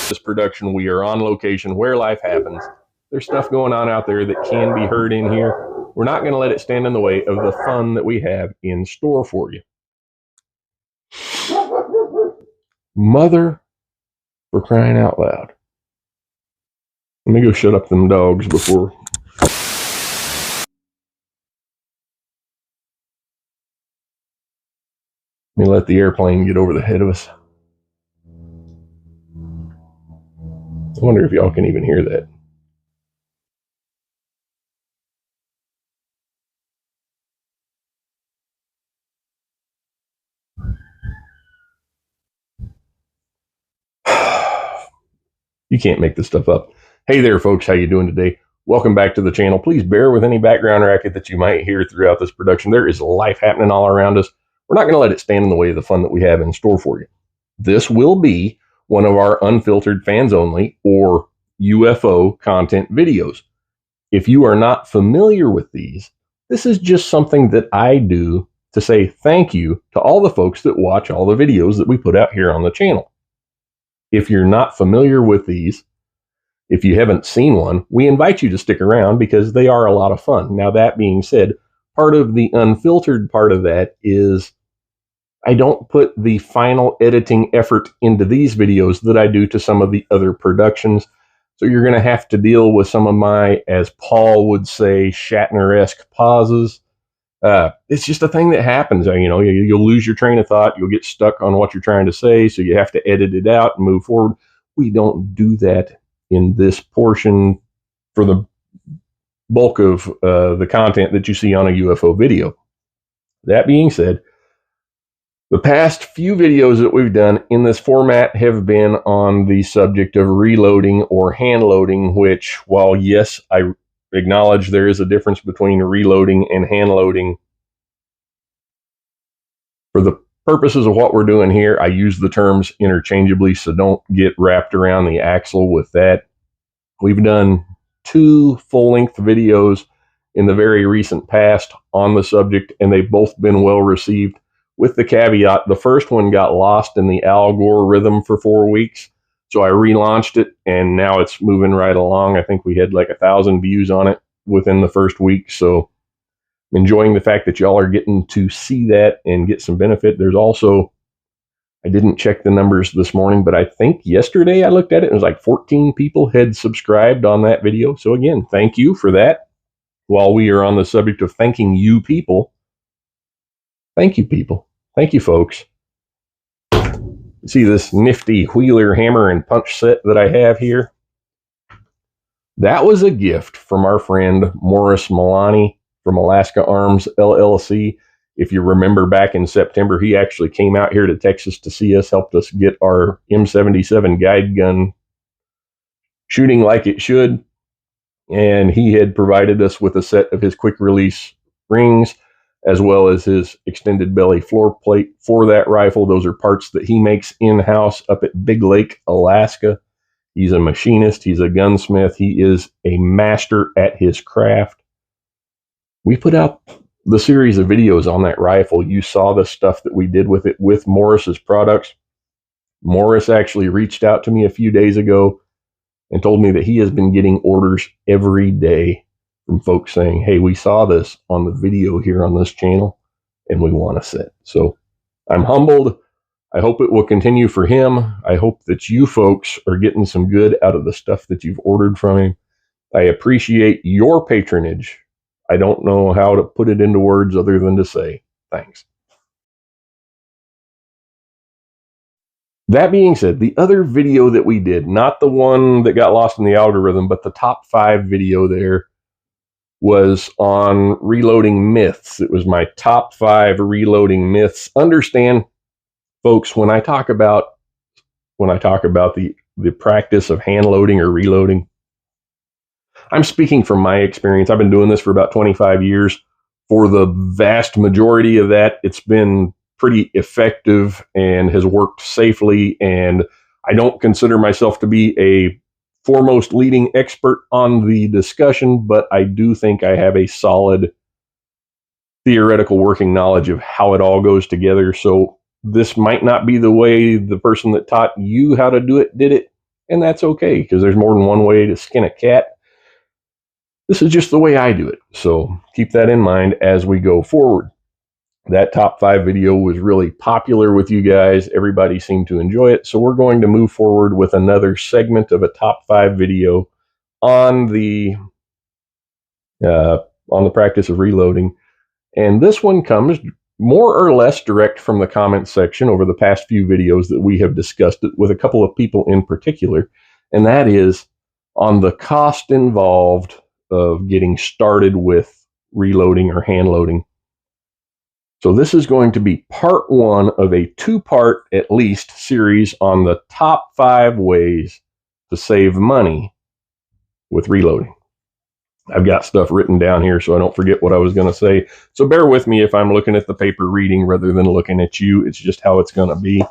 This production, we are on location where life happens. There's stuff going on out there that can be heard in here. We're not going to let it stand in the way of the fun that we have in store for you. Mother, for crying out loud. Let me go shut up them dogs before. Let me let the airplane get over the head of us. I wonder if y'all can even hear that. You can't make this stuff up. Hey there, folks. How you doing today? Welcome back to the channel. Please bear with any background racket that you might hear throughout this production. There is life happening all around us. We're not going to let it stand in the way of the fun that we have in store for you. This will be one of our unfiltered fans only or UFO content videos. If you are not familiar with these, this is just something that I do to say thank you to all the folks that watch all the videos that we put out here on the channel. If you're not familiar with these, if you haven't seen one, we invite you to stick around because they are a lot of fun. Now, that being said, part of the unfiltered part of that is I don't put the final editing effort into these videos that I do to some of the other productions. So you're going to have to deal with some of my, as Paul would say, Shatner-esque pauses. It's just a thing that happens. You know, you'll lose your train of thought. You'll get stuck on what you're trying to say. So you have to edit it out and move forward. We don't do that in this portion for the bulk of the content that you see on a UFO video. That being said, the past few videos that we've done in this format have been on the subject of reloading or hand loading, which, while yes, I acknowledge there is a difference between reloading and hand loading, for the purposes of what we're doing here, I use the terms interchangeably, so don't get wrapped around the axle with that. We've done 2 full-length videos in the very recent past on the subject, and they've both been well received, with the caveat, the first one got lost in the algorithm for 4 weeks, so I relaunched it, and now it's moving right along. I think we had like 1,000 views on it within the first week, so I'm enjoying the fact that y'all are getting to see that and get some benefit. There's also, I didn't check the numbers this morning, but I think yesterday I looked at it, it was like 14 people had subscribed on that video. So again, thank you for that. While we are on the subject of thanking you people, thank you people. Thank you, folks. See this nifty Wheeler hammer and punch set that I have here? That was a gift from our friend Morris Milani from Alaska Arms LLC. If you remember back in September, he actually came out here to Texas to see us, helped us get our M77 guide gun shooting like it should. And he had provided us with a set of his quick release rings, as well as his extended belly floor plate for that rifle. Those are parts that he makes in-house up at Big Lake, Alaska. He's a machinist. He's a gunsmith. He is a master at his craft. We put out the series of videos on that rifle. You saw the stuff that we did with it with Morris's products. Morris actually reached out to me a few days ago and told me that he has been getting orders every day from folks saying, hey, we saw this on the video here on this channel and we want a set. So I'm humbled. I hope it will continue for him. I hope that you folks are getting some good out of the stuff that you've ordered from him. I appreciate your patronage. I don't know how to put it into words other than to say thanks. That being said, the other video that we did, not the one that got lost in the algorithm, but the top 5 video there, was on reloading myths. It was my top 5 reloading myths. Understand, folks, when I talk about the practice of hand loading or reloading, I'm speaking from my experience. I've been doing this for about 25 years. For the vast majority of that, it's been pretty effective and has worked safely. And I don't consider myself to be a foremost leading expert on the discussion, but I do think I have a solid theoretical working knowledge of how it all goes together. So this might not be the way the person that taught you how to do it did it, and that's okay because there's more than one way to skin a cat. This is just the way I do it. So keep that in mind as we go forward. That top 5 video was really popular with you guys. Everybody seemed to enjoy it. So we're going to move forward with another segment of a top 5 video on the practice of reloading. And this one comes more or less direct from the comment section over the past few videos that we have discussed it with a couple of people in particular. And that is on the cost involved of getting started with reloading or hand loading. So this is going to be part 1 of a 2-part, at least, series on the top 5 ways to save money with reloading. I've got stuff written down here so I don't forget what I was going to say. So bear with me if I'm looking at the paper reading rather than looking at you. It's just how it's going to be.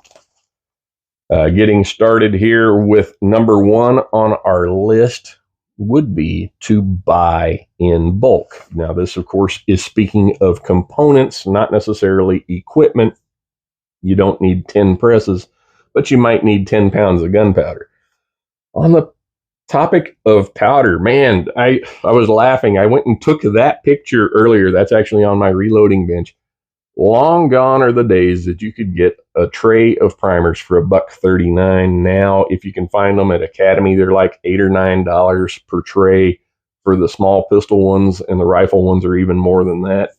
Getting started here with number 1 on our list would be to buy in bulk. Now, this, of course, is speaking of components, not necessarily equipment. You don't need 10 presses, but you might need 10 pounds of gunpowder. On the topic of powder, man, I was laughing. I went and took that picture earlier. That's actually on my reloading bench. Long gone are the days that you could get a tray of primers for $1.39. Now, if you can find them at Academy, they're like $8 or $9 per tray for the small pistol ones, and the rifle ones are even more than that.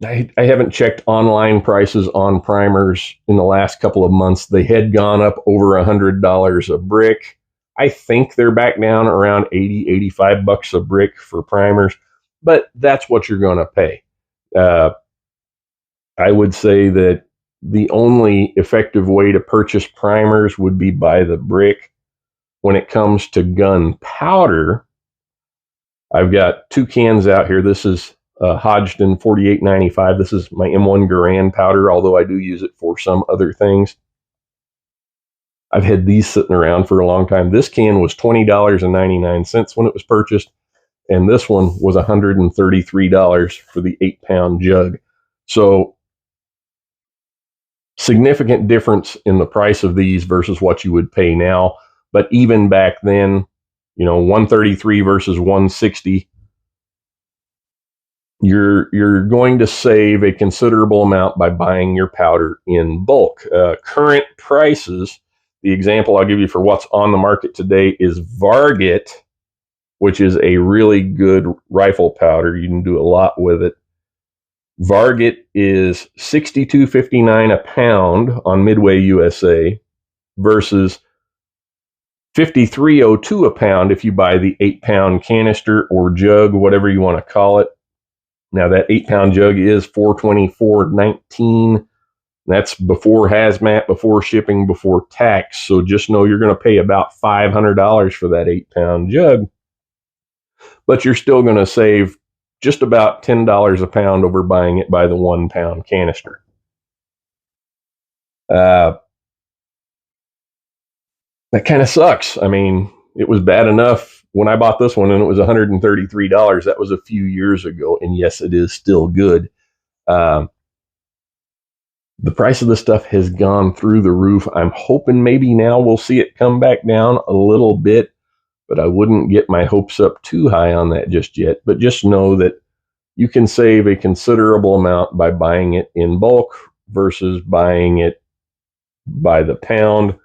I haven't checked online prices on primers in the last couple of months. They had gone up over $100 a brick. I think they're back down around $80, $85 a brick for primers, but that's what you're going to pay. I would say that the only effective way to purchase primers would be by the brick. When it comes to gunpowder, I've got 2 cans out here. This is Hodgdon 4895. This is my M1 Garand powder, although I do use it for some other things. I've had these sitting around for a long time. This can was $20.99 when it was purchased, and this one was $133 for the 8-pound jug. So significant difference in the price of these versus what you would pay now. But even back then, you know, $133 versus $160, you're going to save a considerable amount by buying your powder in bulk. Current prices, the example I'll give you for what's on the market today is Varget, which is a really good rifle powder. You can do a lot with it. Varget is $62.59 a pound on Midway USA versus $53.02 a pound if you buy the 8-pound canister or jug, whatever you want to call it. Now, that 8-pound jug is $424.19. That's before hazmat, before shipping, before tax. So just know you're going to pay about $500 for that 8-pound jug. But you're still going to save just about $10 a pound over buying it by the 1-pound canister. That kind of sucks. I mean, it was bad enough when I bought this one and it was $133. That was a few years ago. And yes, it is still good. The price of this stuff has gone through the roof. I'm hoping maybe now we'll see it come back down a little bit, but I wouldn't get my hopes up too high on that just yet. But just know that you can save a considerable amount by buying it in bulk versus buying it by the pound.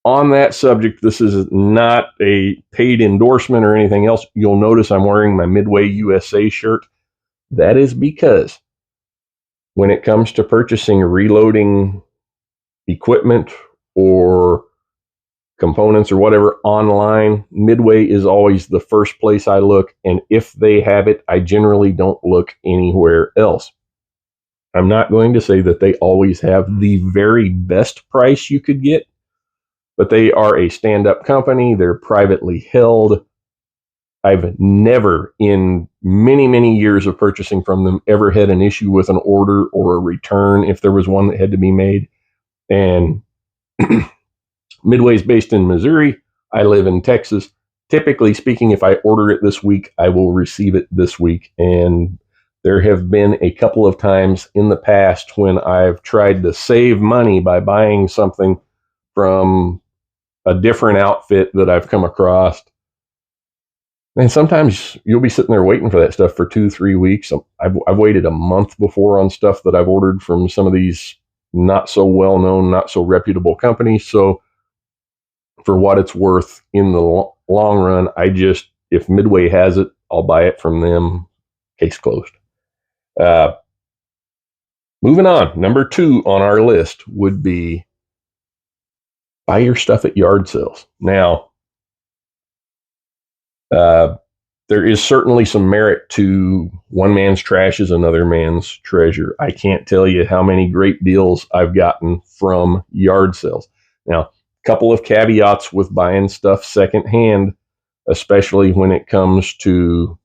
On that subject, this is not a paid endorsement or anything else. You'll notice I'm wearing my Midway USA shirt. That is because when it comes to purchasing reloading equipment or components or whatever online, Midway is always the first place I look. And if they have it, I generally don't look anywhere else. I'm not going to say that they always have the very best price you could get, but they are a stand-up company. They're privately held. I've never, in many, many years of purchasing from them, ever had an issue with an order or a return if there was one that had to be made. And Midway's based in Missouri. I live in Texas. Typically speaking, if I order it this week, I will receive it this week. And There have been a couple of times in the past when I've tried to save money by buying something from a different outfit that I've come across. And sometimes you'll be sitting there waiting for that stuff for 2-3 weeks. I've waited a month before on stuff that I've ordered from some of these not so well known, not so reputable companies. So for what it's worth in the long run, if Midway has it, I'll buy it from them. Case closed. Uh, Moving on. Number 2 on our list would be buy your stuff at yard sales. Now, there is certainly some merit to one man's trash is another man's treasure. I can't tell you how many great deals I've gotten from yard sales. Now, a couple of caveats with buying stuff secondhand, especially when it comes to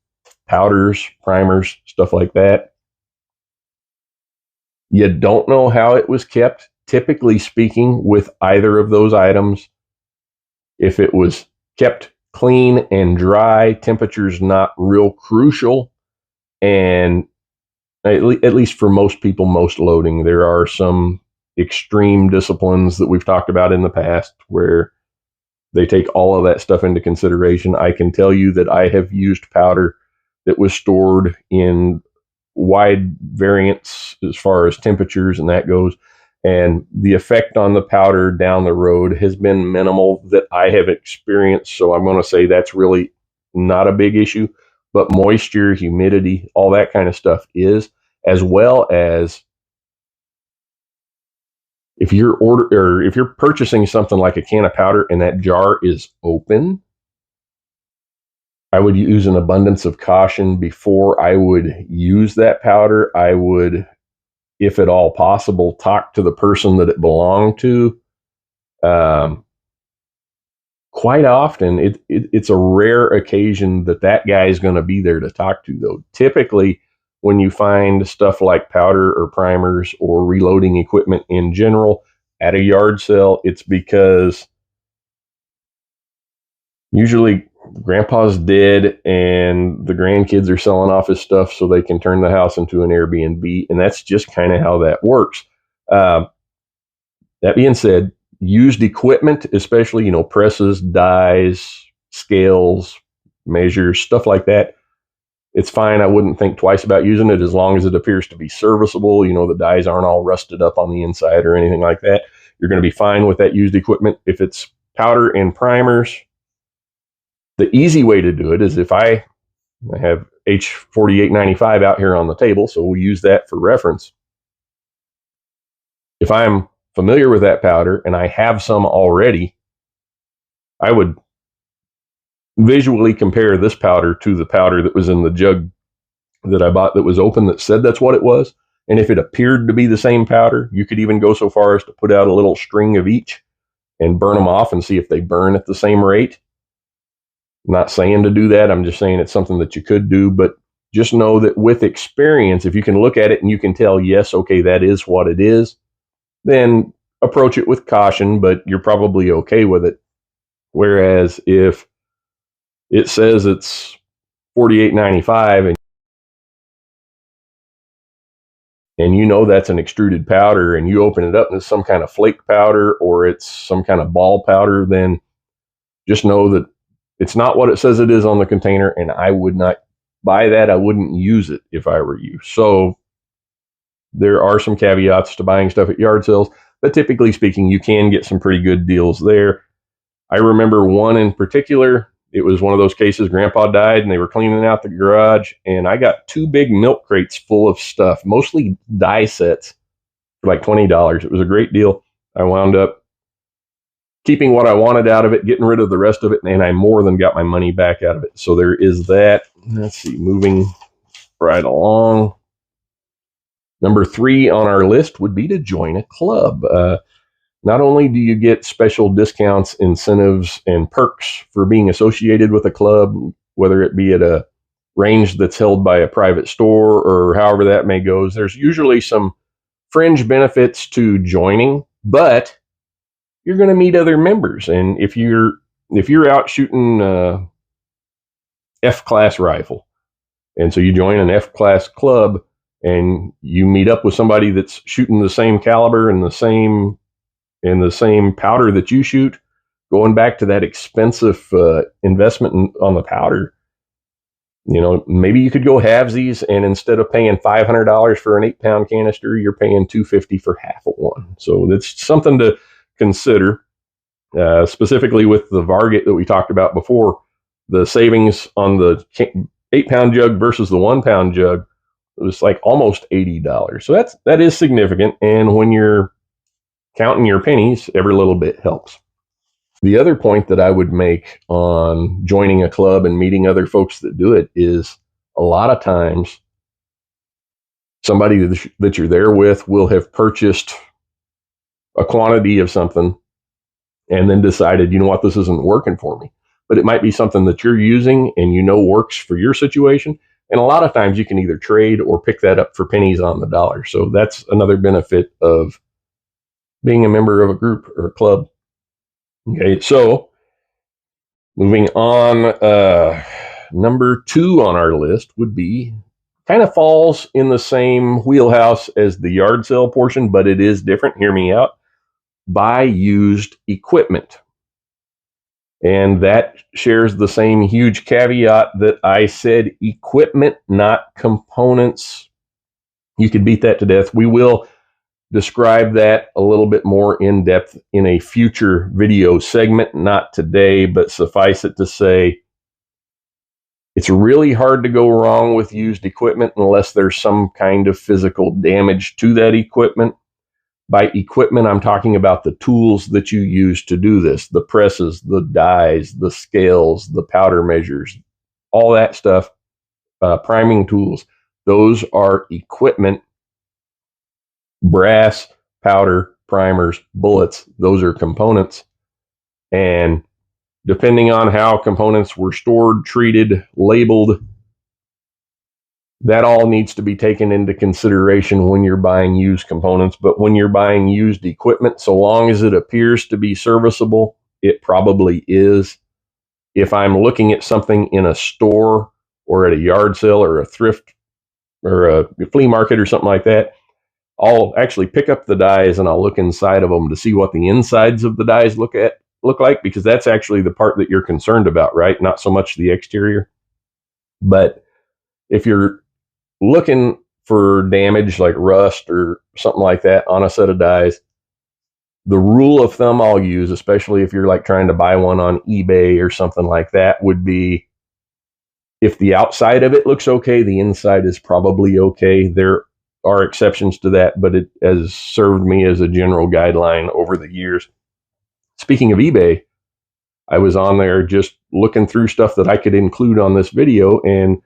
powders, primers, stuff like that. You don't know how it was kept, typically speaking, with either of those items. If it was kept clean and dry, temperature's not real crucial. And at least for most people, most loading, there are some extreme disciplines that we've talked about in the past where they take all of that stuff into consideration. I can tell you that I have used powder that was stored in wide variance as far as temperatures and that goes. And the effect on the powder down the road has been minimal that I have experienced. So I'm going to say that's really not a big issue. But moisture, humidity, all that kind of stuff is, as well as if you're purchasing something like a can of powder and that jar is open, I would use an abundance of caution before I would use that powder. I would, if at all possible, talk to the person that it belonged to. Quite often, it's a rare occasion that guy is going to be there to talk to, though. Typically, when you find stuff like powder or primers or reloading equipment in general at a yard sale, it's because usually grandpa's dead and the grandkids are selling off his stuff so they can turn the house into an Airbnb, and that's just kind of how that works. That being said, used equipment, especially, presses, dies, scales, measures, stuff like that, it's fine. I wouldn't think twice about using it as long as it appears to be serviceable. The dies aren't all rusted up on the inside or anything like that. You're going to be fine with that used equipment. If it's powder and primers, the easy way to do it is if I have H4895 out here on the table, so we'll use that for reference. If I'm familiar with that powder and I have some already, I would visually compare this powder to the powder that was in the jug that I bought that was open that said that's what it was. And if it appeared to be the same powder, you could even go so far as to put out a little string of each and burn them off and see if they burn at the same rate. I'm not saying to do that. I'm just saying it's something that you could do, but just know that with experience, if you can look at it and you can tell, yes, okay, that is what it is, then approach it with caution, but you're probably okay with it. Whereas if it says it's $48.95 and you know that's an extruded powder and you open it up and it's some kind of flake powder or it's some kind of ball powder, then just know that it's not what it says it is on the container, and I would not buy that. I wouldn't use it if I were you. So there are some caveats to buying stuff at yard sales, but typically speaking, you can get some pretty good deals there. I remember one in particular. It was one of those cases, grandpa died and they were cleaning out the garage, and I got 2 big milk crates full of stuff, mostly die sets, for like $20. It was a great deal. I wound up keeping what I wanted out of it, getting rid of the rest of it, and I more than got my money back out of it. So there is that. Let's see, moving right along. Number 3 on our list would be to join a club. Not only do you get special discounts, incentives, and perks for being associated with a club, whether it be at a range that's held by a private store or however that may go, there's usually some fringe benefits to joining, but you're going to meet other members. And if you're out shooting F-class rifle, And so you join an F-class club and you meet up with somebody that's shooting the same caliber and the same powder that you shoot. Going back to that expensive investment on the powder, maybe you could go halvesies, and instead of paying $500 for an 8-pound canister, you're paying $250 for half of one. So that's something to consider. Specifically with the Varget that we talked about before, the savings on the 8-pound jug versus the 1-pound jug was like almost $80. So that is significant. And when you're counting your pennies, every little bit helps. The other point that I would make on joining a club and meeting other folks that do it is a lot of times somebody that you're there with will have purchased a quantity of something and then decided, you know what, this isn't working for me. But it might be something that you're using and works for your situation. And a lot of times you can either trade or pick that up for pennies on the dollar. So that's another benefit of being a member of a group or a club. Okay, so moving on, number 2 on our list would be, kind of falls in the same wheelhouse as the yard sale portion, but it is different. Hear me out. Buy used equipment. And that shares the same huge caveat that I said, equipment, not components. You could beat that to death. We will describe that a little bit more in depth in a future video segment, not today, but suffice it to say, it's really hard to go wrong with used equipment unless there's some kind of physical damage to that equipment. By equipment, I'm talking about the tools that you use to do this, the presses, the dies, the scales, the powder measures, all that stuff, priming tools. Those are equipment. Brass, powder, primers, bullets, those are components. And depending on how components were stored, treated, labeled, that all needs to be taken into consideration when you're buying used components. But when you're buying used equipment, so long as it appears to be serviceable, it probably is. If I'm looking at something in a store or at a yard sale or a thrift or a flea market or something like that, I'll actually pick up the dies and I'll look inside of them to see what the insides of the dies look like, because that's actually the part that you're concerned about, right? Not so much the exterior. But if you're looking for damage like rust or something like that on a set of dies, the rule of thumb I'll use, especially if you're like trying to buy one on eBay or something like that, would be, if the outside of it looks okay, the inside is probably okay. There are exceptions to that, but it has served me as a general guideline over the years. Speaking of eBay, I was on there just looking through stuff that I could include on this video, and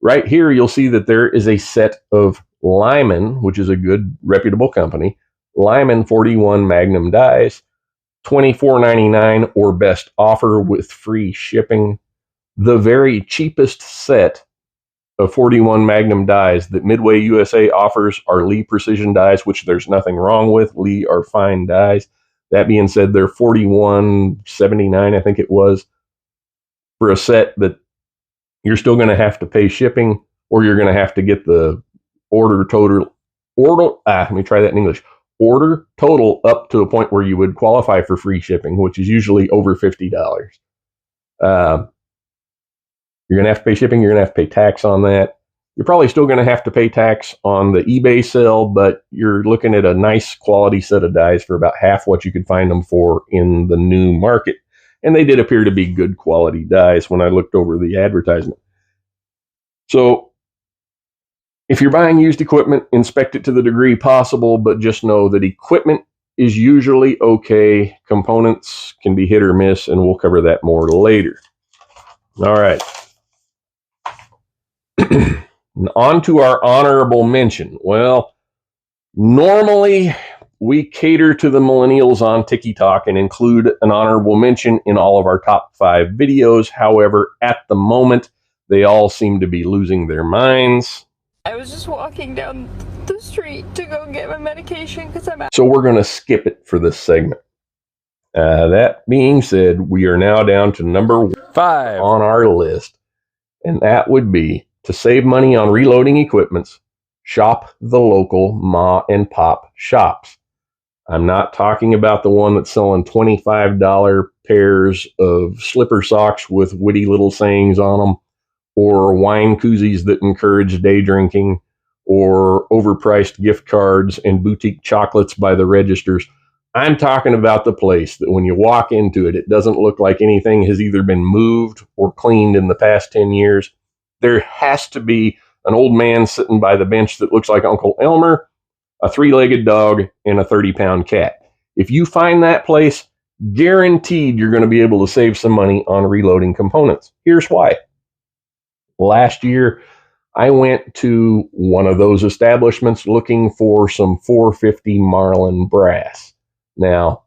right here you'll see that there is a set of Lyman, which is a good reputable company, Lyman 41 Magnum dies, $24.99 or best offer with free shipping. The very cheapest set of 41 Magnum dies that Midway USA offers are Lee Precision dies, which there's nothing wrong with. Lee are fine dies. That being said, they're $41.79, I think it was, for a set that you're still going to have to pay shipping, or you're going to have to get the order total up to a point where you would qualify for free shipping, which is usually over $50. You're going to have to pay shipping. You're going to have to pay tax on that. You're probably still going to have to pay tax on the eBay sale, but you're looking at a nice quality set of dies for about half what you could find them for in the new market. And they did appear to be good quality dies when I looked over the advertisement. So if you're buying used equipment, inspect it to the degree possible, but just know that equipment is usually okay. Components can be hit or miss, and we'll cover that more later. All right. On to our honorable mention. Well, normally we cater to the millennials on TikTok and include an honorable mention in all of our top 5 videos. However, at the moment, they all seem to be losing their minds. I was just walking down the street to go get my medication because I'm out. So we're going to skip it for this segment. That being said, we are now down to number 5 on our list, and that would be To save money on reloading equipments, shop the local ma and pop shops. I'm not talking about the one that's selling $25 pairs of slipper socks with witty little sayings on them, or wine koozies that encourage day drinking, or overpriced gift cards and boutique chocolates by the registers. I'm talking about the place that when you walk into it, it doesn't look like anything has either been moved or cleaned in the past 10 years. There has to be an old man sitting by the bench that looks like Uncle Elmer, a three-legged dog, and a 30-pound cat. If you find that place, guaranteed you're going to be able to save some money on reloading components. Here's why. Last year, I went to one of those establishments looking for some 450 Marlin brass. Now,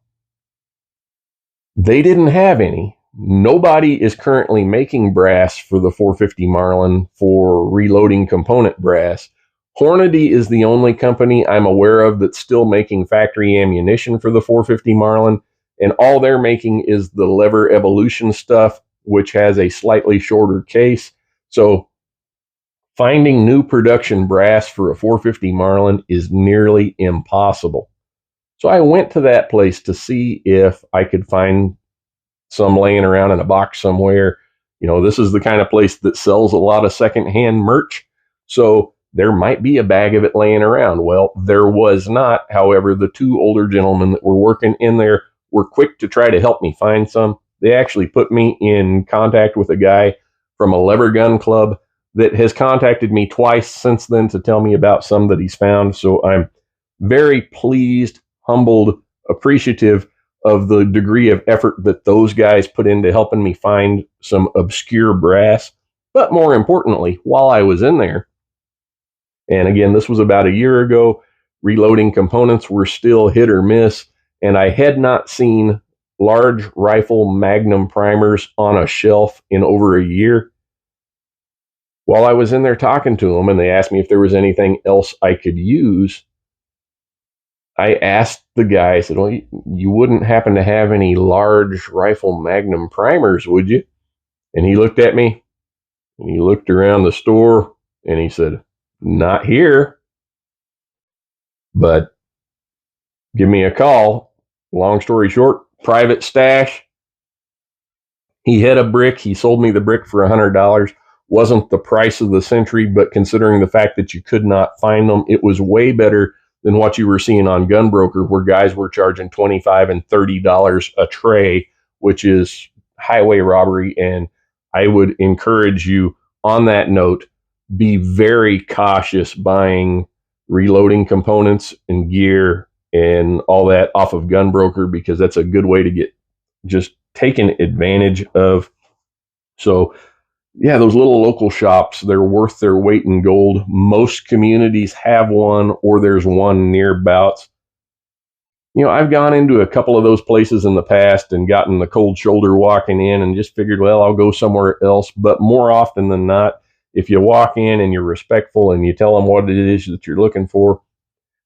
they didn't have any. Nobody is currently making brass for the 450 Marlin for reloading component brass. Hornady is the only company I'm aware of that's still making factory ammunition for the 450 Marlin, and all they're making is the lever evolution stuff, which has a slightly shorter case. So finding new production brass for a 450 Marlin is nearly impossible. So I went to that place to see if I could find some laying around in a box somewhere. You know, this is the kind of place that sells a lot of secondhand merch, so there might be a bag of it laying around. Well, there was not. However, the two older gentlemen that were working in there were quick to try to help me find some. They actually put me in contact with a guy from a lever gun club that has contacted me twice since then to tell me about some that he's found. So I'm very pleased, humbled, appreciative of the degree of effort that those guys put into helping me find some obscure brass. But more importantly, while I was in there, and again, this was about a year ago, reloading components were still hit or miss, and I had not seen large rifle magnum primers on a shelf in over a year. While I was in there talking to them and they asked me if there was anything else I could use, I asked the guy, I said, well, you wouldn't happen to have any large rifle magnum primers, would you? And he looked at me and he looked around the store and he said, not here, but give me a call. Long story short, private stash. He had a brick. He sold me the brick for $100. Wasn't the price of the century, but considering the fact that you could not find them, it was way better than what you were seeing on Gunbroker, where guys were charging $25 and $30 a tray, which is highway robbery. And I would encourage you on that note, be very cautious buying reloading components and gear and all that off of Gunbroker, because that's a good way to get just taken advantage of. So yeah, those little local shops, they're worth their weight in gold. Most communities have one, or there's one nearabouts. You know, I've gone into a couple of those places in the past and gotten the cold shoulder walking in and just figured, well, I'll go somewhere else. But more often than not, if you walk in and you're respectful and you tell them what it is that you're looking for,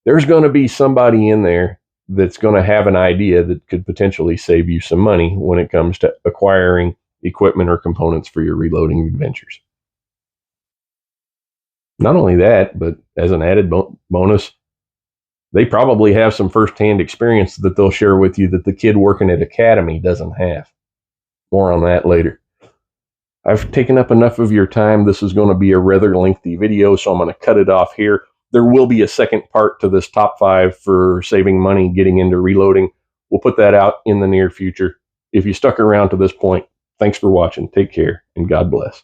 there's going to be somebody in there that's going to have an idea that could potentially save you some money when it comes to acquiring equipment or components for your reloading adventures. Not only that, but as an added bonus, they probably have some firsthand experience that they'll share with you that the kid working at Academy doesn't have. More on that later. I've taken up enough of your time. This is going to be a rather lengthy video, so I'm going to cut it off here. There will be a second part to this top 5 for saving money getting into reloading. We'll put that out in the near future. If you stuck around to this point, thanks for watching. Take care, and God bless.